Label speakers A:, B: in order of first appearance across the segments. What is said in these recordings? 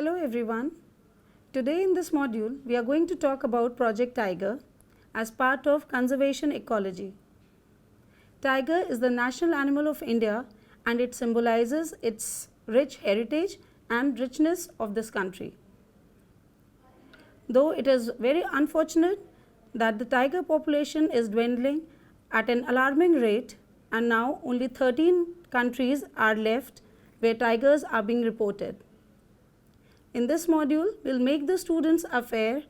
A: Hello everyone. Today in this module we are going to talk about Project Tiger as part of conservation ecology. Tiger is the national animal of India and it symbolizes its rich heritage and richness of this country. Though it is very unfortunate that the tiger population is dwindling at an alarming rate and now only 13 countries are left where tigers are being reported. In this module, we will make the students aware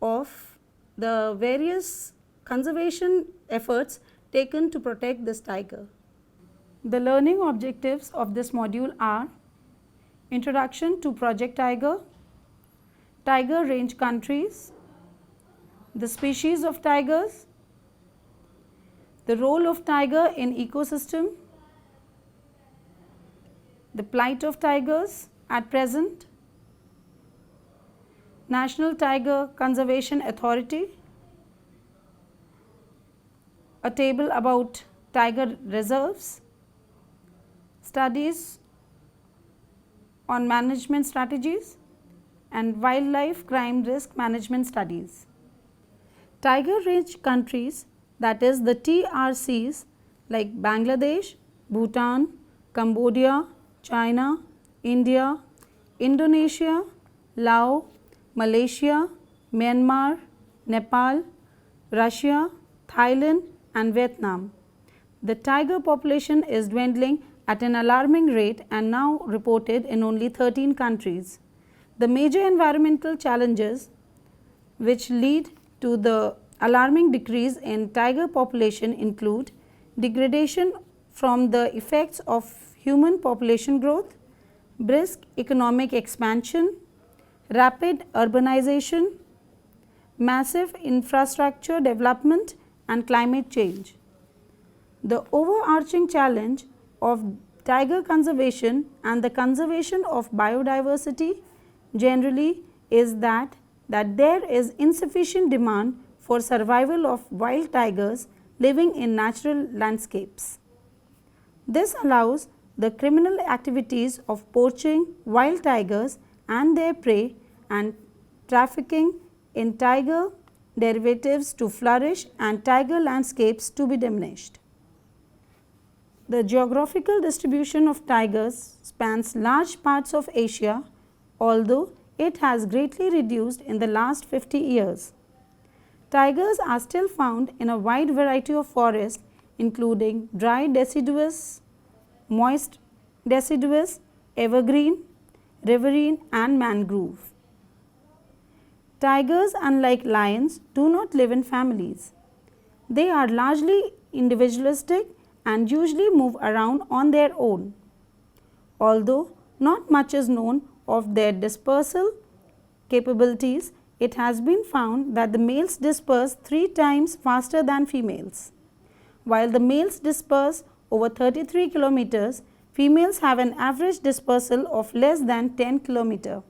A: of the various conservation efforts taken to protect this tiger. The learning objectives of this module are Introduction to Project Tiger, Tiger range countries, the species of tigers, the role of tiger in ecosystem, the plight of tigers at present, National Tiger Conservation Authority, a table about tiger reserves, studies on management strategies, and wildlife crime risk management studies. Tiger range countries, that is the TRCs like Bangladesh, Bhutan, Cambodia, China, India, Indonesia, Laos, Malaysia, Myanmar, Nepal, Russia, Thailand and Vietnam. The tiger population is dwindling at an alarming rate and now reported in only 13 countries. The major environmental challenges which lead to the alarming decrease in tiger population include degradation from the effects of human population growth, brisk economic expansion, rapid urbanization, massive infrastructure development and climate change. The overarching challenge of tiger conservation and the conservation of biodiversity generally is that there is insufficient demand for survival of wild tigers living in natural landscapes. This allows the criminal activities of poaching wild tigers and their prey and trafficking in tiger derivatives to flourish and tiger landscapes to be diminished. The geographical distribution of tigers spans large parts of Asia, although it has greatly reduced in the last 50 years. Tigers are still found in a wide variety of forests including dry deciduous, moist deciduous, evergreen, riverine and mangrove. Tigers, unlike lions, do not live in families. They are largely individualistic and usually move around on their own. Although not much is known of their dispersal capabilities, it has been found that the males disperse 3 times faster than females. While the males disperse over 33 kilometers, females have an average dispersal of less than 10 km.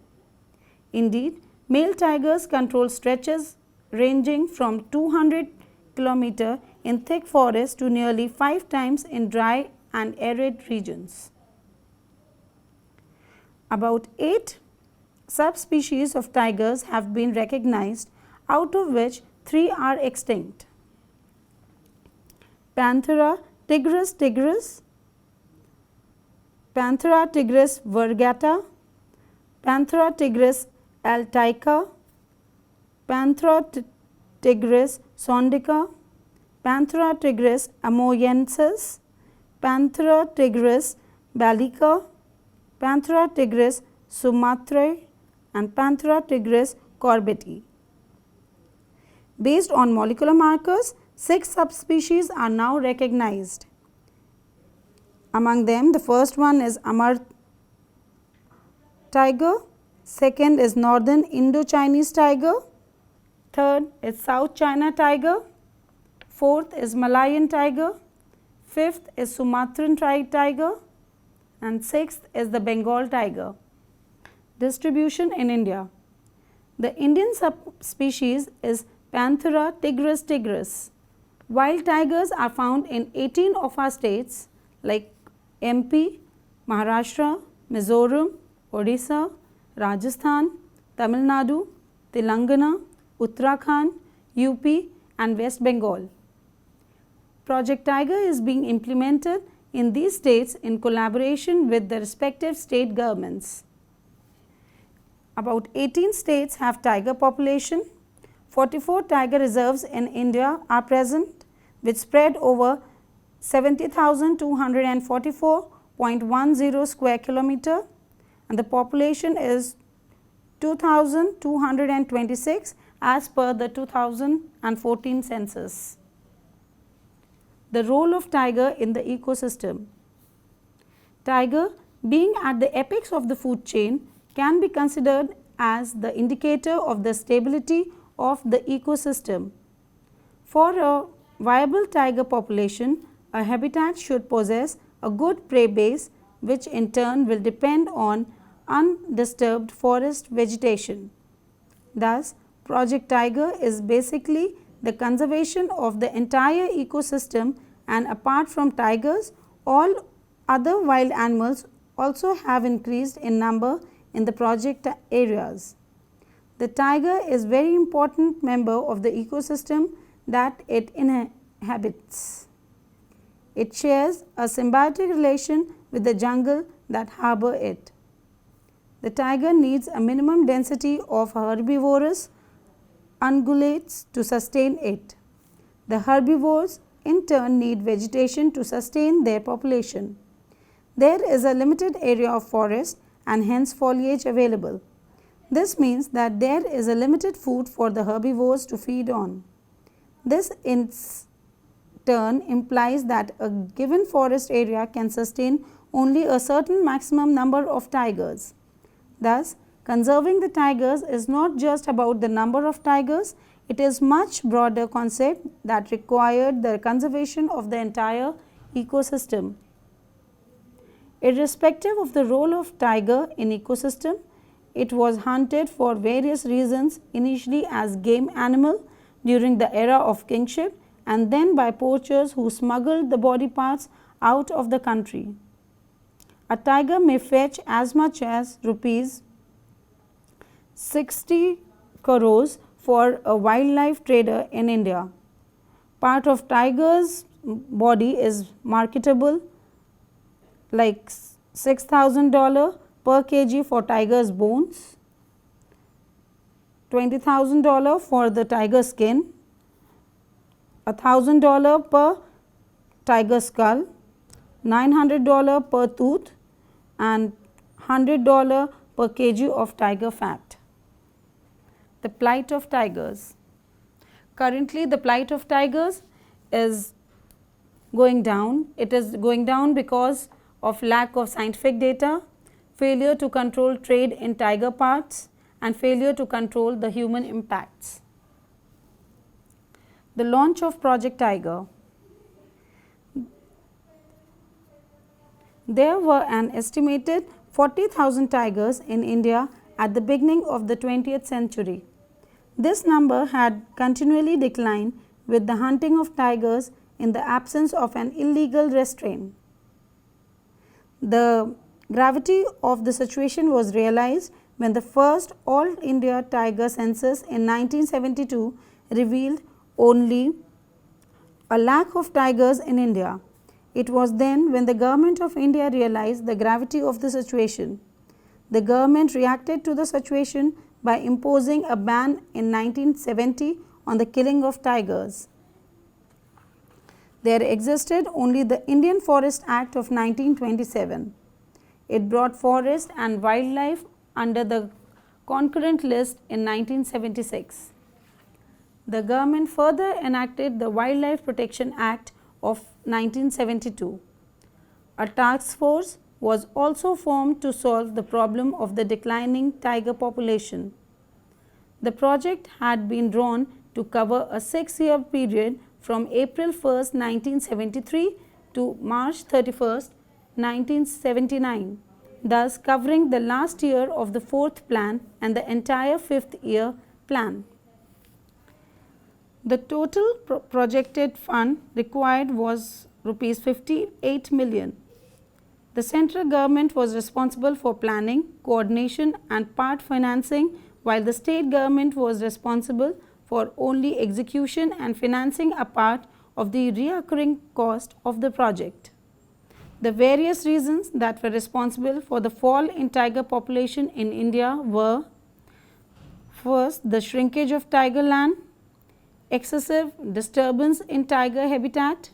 A: Indeed, male tigers control stretches ranging from 200 km in thick forest to nearly 5 times in dry and arid regions. About 8 subspecies of tigers have been recognized, out of which 3 are extinct. Panthera tigris tigris, Panthera tigris virgata, Panthera tigris altaica, Panthera tigris sondica, Panthera tigris amoyensis, Panthera tigris bellica, Panthera tigris sumatrae and Panthera tigris corbeti. Based on molecular markers, 6 subspecies are now recognized. Among them, the first one is Amur tiger, second is Northern Indo-Chinese tiger, third is South China tiger, fourth is Malayan tiger, fifth is Sumatran tiger and sixth is the Bengal tiger. Distribution in India. The Indian subspecies is Panthera tigris tigris. Wild tigers are found in 18 of our states like MP, Maharashtra, Mizoram, Odisha, Rajasthan, Tamil Nadu, Telangana, Uttarakhand, UP and West Bengal. Project Tiger is being implemented in these states in collaboration with the respective state governments. About 18 states have tiger population. 44 tiger reserves in India are present, which spread over 70,244.10 square kilometer, and the population is 2,226 as per the 2014 census. The role of tiger in the ecosystem. Tiger, being at the apex of the food chain, can be considered as the indicator of the stability of the ecosystem. For a viable tiger population, a habitat should possess a good prey base, which in turn will depend on undisturbed forest vegetation. Thus, Project Tiger is basically the conservation of the entire ecosystem, and apart from tigers, all other wild animals also have increased in number in the project areas. The tiger is a very important member of the ecosystem that it inhabits. It shares a symbiotic relation with the jungle that harbor it. The tiger needs a minimum density of herbivorous ungulates to sustain it. The herbivores in turn need vegetation to sustain their population. There is a limited area of forest and hence foliage available. This means that there is a limited food for the herbivores to feed on. This in turn implies that a given forest area can sustain only a certain maximum number of tigers. Thus, conserving the tigers is not just about the number of tigers, it is much broader concept that required the conservation of the entire ecosystem. Irrespective of the role of tiger in ecosystem, it was hunted for various reasons, initially as game animal during the era of kingship and then by poachers who smuggled the body parts out of the country. A tiger may fetch as much as rupees 60 crores for a wildlife trader in India. Part of tiger's body is marketable, like $6,000 per kg for tiger's bones, $20,000 for the tiger skin, $1,000 per tiger skull, $900 per tooth and $100 per kg of tiger fat. The plight of tigers. Currently, the plight of tigers is going down. It is going down because of lack of scientific data, failure to control trade in tiger parts and failure to control the human impacts. The launch of Project Tiger. There were an estimated 40,000 tigers in India at the beginning of the 20th century. This number had continually declined with the hunting of tigers in the absence of an illegal restraint. The gravity of the situation was realized when the first All India Tiger Census in 1972 revealed only a lack of tigers in India. It was then when the Government of India realized the gravity of the situation. The government reacted to the situation by imposing a ban in 1970 on the killing of tigers. There existed only the Indian Forest Act of 1927. It brought forest and wildlife under the concurrent list in 1976. The government further enacted the Wildlife Protection Act of 1972. A task force was also formed to solve the problem of the declining tiger population. The project had been drawn to cover a 6-year period from April 1st, 1973 to March 31st, 1979, thus covering the last year of the 4th plan and the entire 5th year plan. The total projected fund required was rupees 58 million. The central government was responsible for planning, coordination and part financing, while the state government was responsible for only execution and financing a part of the recurring cost of the project. The various reasons that were responsible for the fall in tiger population in India were: first, the shrinkage of tiger land, excessive disturbance in tiger habitat,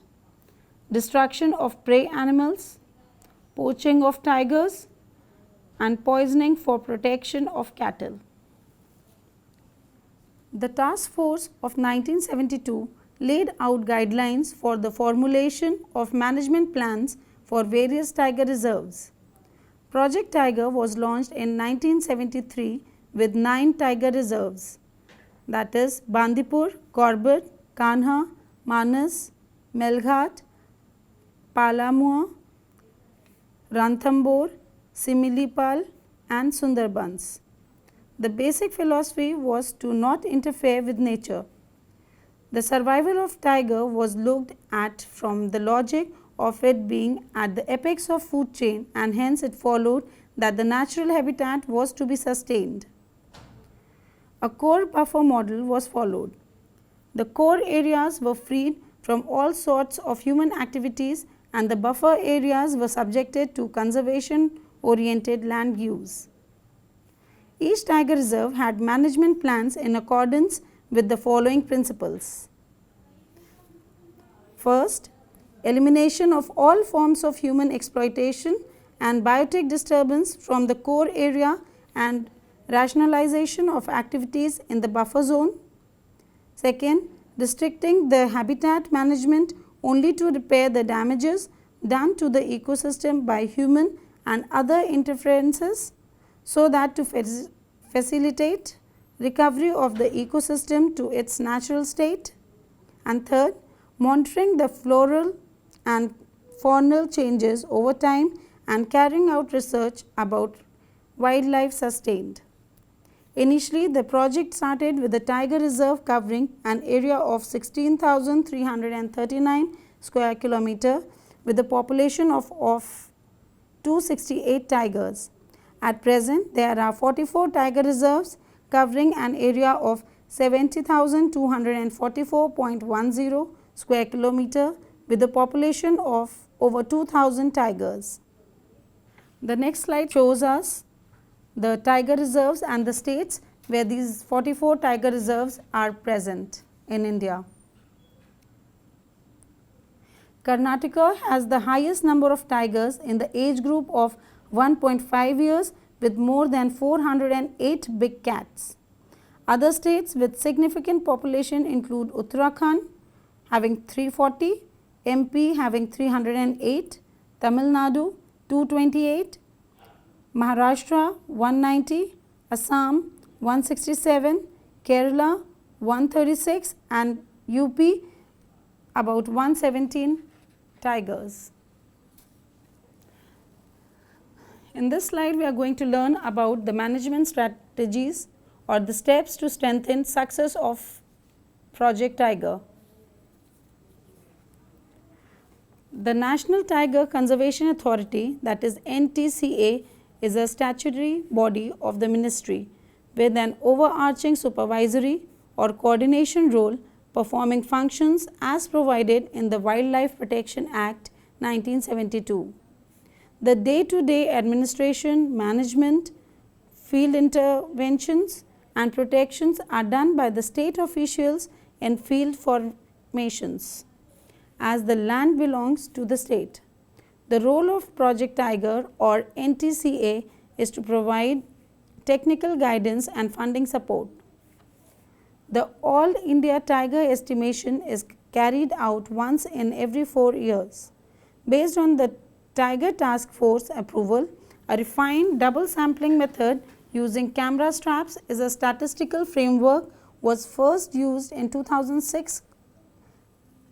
A: destruction of prey animals, poaching of tigers and poisoning for protection of cattle. The task force of 1972 laid out guidelines for the formulation of management plans for various tiger reserves. Project Tiger was launched in 1973 with 9 tiger reserves, that is Bandipur, Corbett, Kanha, Manas, Melghat, Palamur, Ranthambore, Similipal and Sundarbans. The basic philosophy was to not interfere with nature. The survival of tiger was looked at from the logic of it being at the apex of food chain, and hence it followed that the natural habitat was to be sustained. A core buffer model was followed. The core areas were freed from all sorts of human activities and the buffer areas were subjected to conservation oriented land use. Each tiger reserve had management plans in accordance with the following principles. First, elimination of all forms of human exploitation and biotic disturbance from the core area and rationalization of activities in the buffer zone. Second, restricting the habitat management only to repair the damages done to the ecosystem by human and other interferences, so that to facilitate recovery of the ecosystem to its natural state. And third, monitoring the floral and faunal changes over time and carrying out research about wildlife sustained. Initially, the project started with a tiger reserve covering an area of 16,339 square kilometer with a population of 268 tigers. At present, there are 44 tiger reserves covering an area of 70,244.10 square kilometer with a population of over 2,000 tigers. The next slide shows us the tiger reserves and the states where these 44 tiger reserves are present in India. Karnataka has the highest number of tigers in the age group of 1.5 years with more than 408 big cats. Other states with significant population include Uttarakhand having 340, MP having 308, Tamil Nadu 228, Maharashtra 190, Assam 167, Kerala 136 and UP about 117 tigers. In this slide, we are going to learn about the management strategies or the steps to strengthen success of Project Tiger. The National Tiger Conservation Authority, that is NTCA, is a statutory body of the ministry with an overarching supervisory or coordination role performing functions as provided in the Wildlife Protection Act 1972. The day-to-day administration, management, field interventions and protections are done by the state officials in field formations, as the land belongs to the state. The role of Project Tiger or NTCA is to provide technical guidance and funding support. The All India Tiger Estimation is carried out once in every 4 years. Based on the Tiger Task Force approval, a refined double sampling method using camera straps is a statistical framework was first used in 2006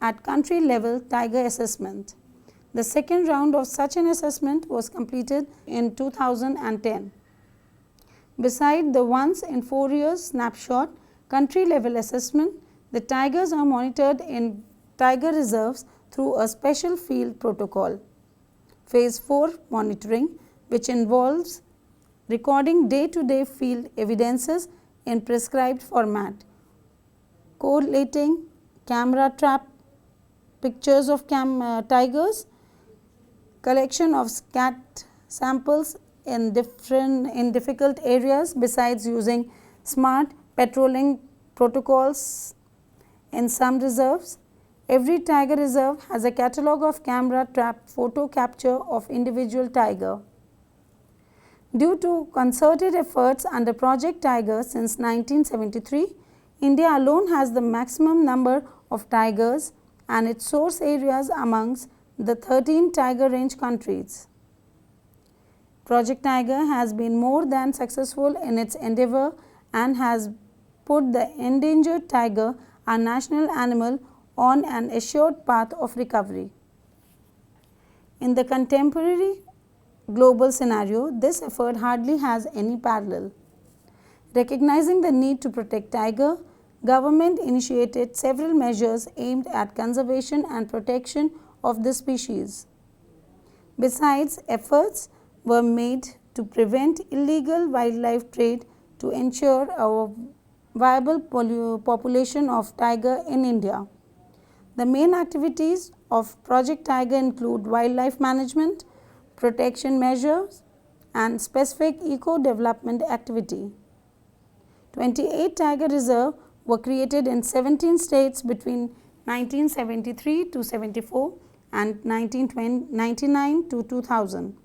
A: at country level tiger assessment. The second round of such an assessment was completed in 2010. Beside the once in 4 years snapshot country level assessment, the tigers are monitored in tiger reserves through a special field protocol. Phase 4 monitoring, which involves recording day-to-day field evidences in prescribed format, correlating camera trap pictures of tigers, collection of scat samples in difficult areas besides using smart patrolling protocols in some reserves. Every tiger reserve has a catalogue of camera trap photo capture of individual tiger. Due to concerted efforts under Project Tiger since 1973, India alone has the maximum number of tigers and its source areas amongst the 13 tiger range countries. Project Tiger has been more than successful in its endeavour and has put the endangered tiger, our national animal, on an assured path of recovery. In the contemporary global scenario, this effort hardly has any parallel. Recognizing the need to protect tiger, government initiated several measures aimed at conservation and protection of the species. Besides, efforts were made to prevent illegal wildlife trade to ensure a viable population of tiger in India. The main activities of Project Tiger include wildlife management, protection measures and specific eco-development activity. 28 tiger reserves were created in 17 states between 1973 to 74 and 1999 to 2000.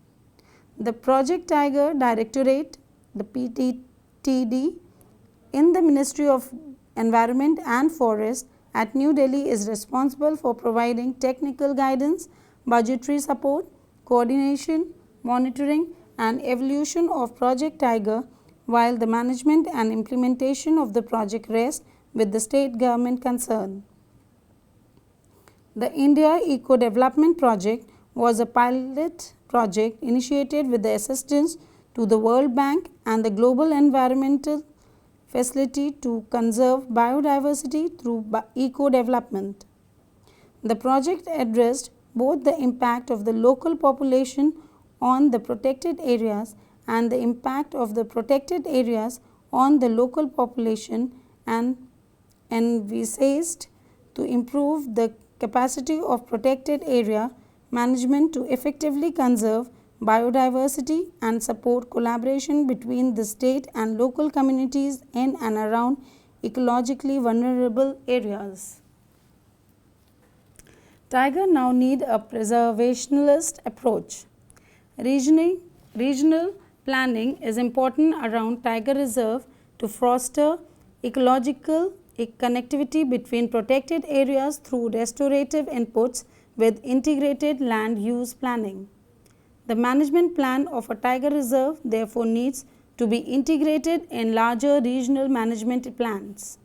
A: The Project Tiger Directorate, the PTTD, in the Ministry of Environment and Forest at New Delhi is responsible for providing technical guidance, budgetary support, coordination, monitoring and evolution of Project Tiger, while the management and implementation of the project rest with the state government concerned. The India Eco Development Project was a pilot project initiated with the assistance to the World Bank and the Global Environmental Facility to conserve biodiversity through eco-development. The project addressed both the impact of the local population on the protected areas and the impact of the protected areas on the local population and envisaged to improve the capacity of protected area management to effectively conserve biodiversity and support collaboration between the state and local communities in and around ecologically vulnerable areas. Tiger now need a preservationist approach. Regional planning is important around tiger reserve to foster ecological connectivity between protected areas through restorative inputs with integrated land use planning. The management plan of a tiger reserve therefore needs to be integrated in larger regional management plans.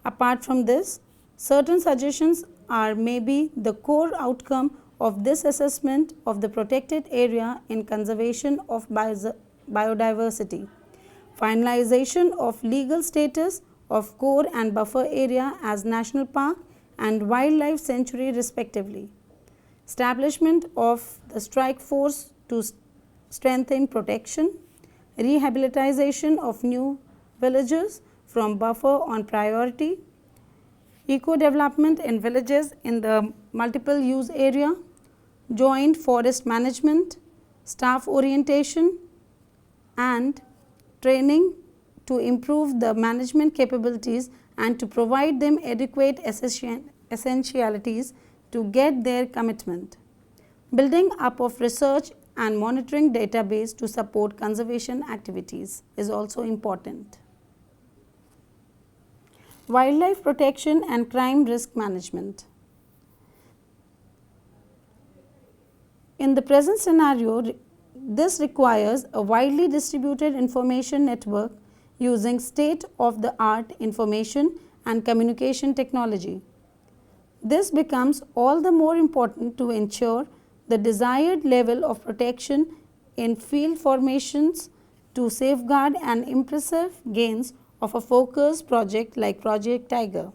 A: Apart from this, certain suggestions are maybe the core outcome of this assessment of the protected area in conservation of biodiversity. Finalization of legal status of core and buffer area as national park and wildlife sanctuary respectively. Establishment of the strike force to strengthen protection, rehabilitation of new villages from buffer on priority, eco-development in villages in the multiple use area, joint forest management, staff orientation and training to improve the management capabilities and to provide them adequate essentialities to get their commitment. Building up of research and monitoring database to support conservation activities is also important. Wildlife protection and crime risk management. In the present scenario, this requires a widely distributed information network using state-of-the-art information and communication technology. This becomes all the more important to ensure the desired level of protection in field formations to safeguard an impressive gains of a focused project like Project Tiger.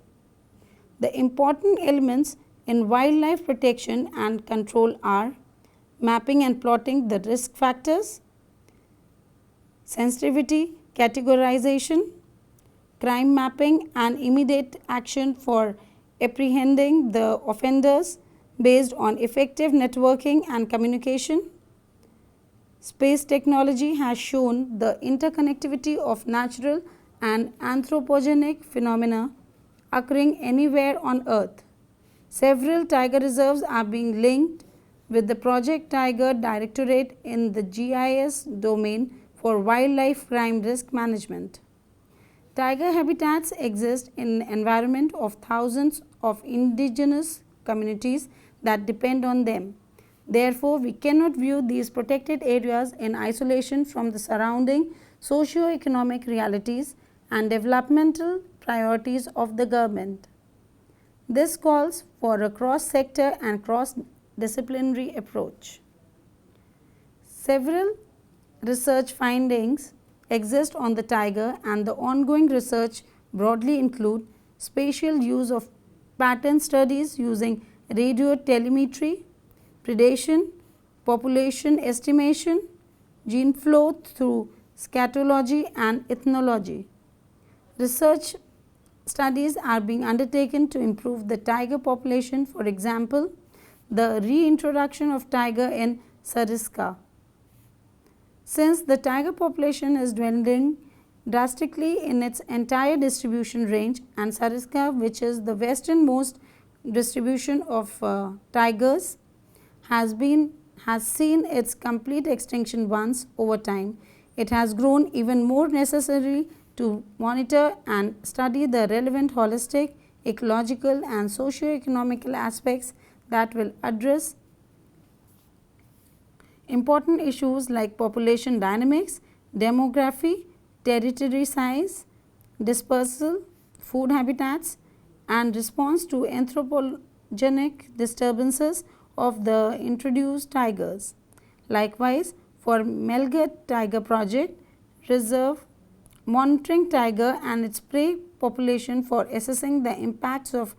A: The important elements in wildlife protection and control are mapping and plotting the risk factors, sensitivity, categorization, crime mapping and immediate action for apprehending the offenders based on effective networking and communication. Space technology has shown the interconnectivity of natural and anthropogenic phenomena occurring anywhere on Earth. Several tiger reserves are being linked with the Project Tiger Directorate in the GIS domain for wildlife crime risk management. Tiger habitats exist in an environment of thousands of indigenous communities that depend on them. Therefore, we cannot view these protected areas in isolation from the surrounding socio-economic realities and developmental priorities of the government. This calls for a cross-sector and cross-disciplinary approach. Several research findings exist on the tiger, and the ongoing research broadly include spatial use of pattern studies using radio telemetry, predation, population estimation, gene flow through scatology and ethnology. Research studies are being undertaken to improve the tiger population, for example, the reintroduction of tiger in Sariska. Since the tiger population is dwindling drastically in its entire distribution range, and Sariska, which is the westernmost distribution of tigers, has seen its complete extinction once over time, it has grown even more necessary to monitor and study the relevant holistic, ecological and socio-economical aspects that will address important issues like population dynamics, demography, territory size, dispersal, food habitats and response to anthropogenic disturbances of the introduced tigers. Likewise, for Melgat Tiger Project Reserve, monitoring tiger and its prey population for assessing the impacts of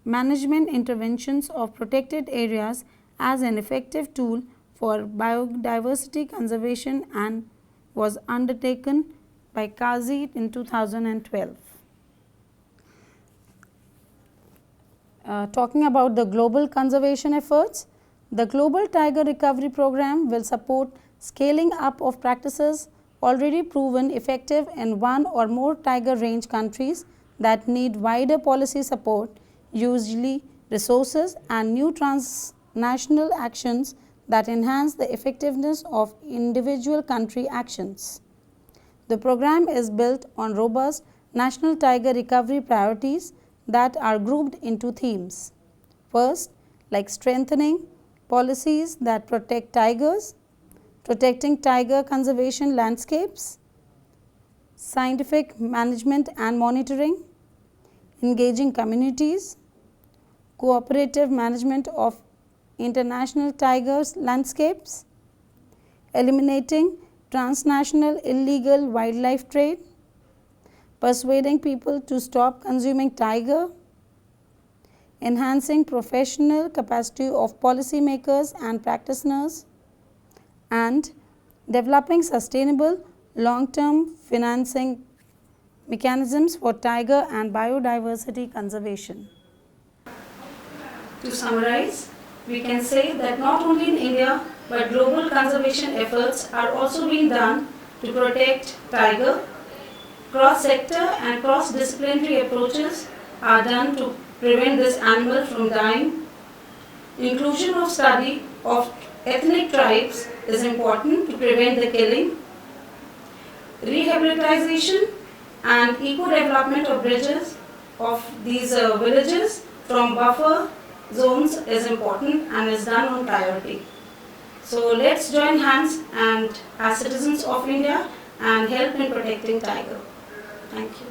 A: management interventions of protected areas as an effective tool for biodiversity conservation and was undertaken by Kazi in 2012. Talking about the global conservation efforts, the Global Tiger Recovery Program will support scaling up of practices already proven effective in one or more tiger range countries that need wider policy support, usually resources and new transnational actions that enhance the effectiveness of individual country actions. The program is built on robust national tiger recovery priorities that are grouped into themes. First, like strengthening policies that protect tigers, protecting tiger conservation landscapes, scientific management and monitoring, engaging communities, cooperative management of international tigers landscapes, eliminating transnational illegal wildlife trade, persuading people to stop consuming tiger, enhancing professional capacity of policymakers and practitioners, and developing sustainable long-term financing mechanisms for tiger and biodiversity conservation. To summarize, we can say that not only in India but global conservation efforts are also being done to protect tiger. Cross-sector and cross-disciplinary approaches are done to prevent this animal from dying. Inclusion of study of ethnic tribes is important to prevent the killing. Rehabilitation and eco-development of bridges of these villages from buffer zones is important and is done on priority. So let's join hands and as citizens of India and help in protecting tiger. Thank you.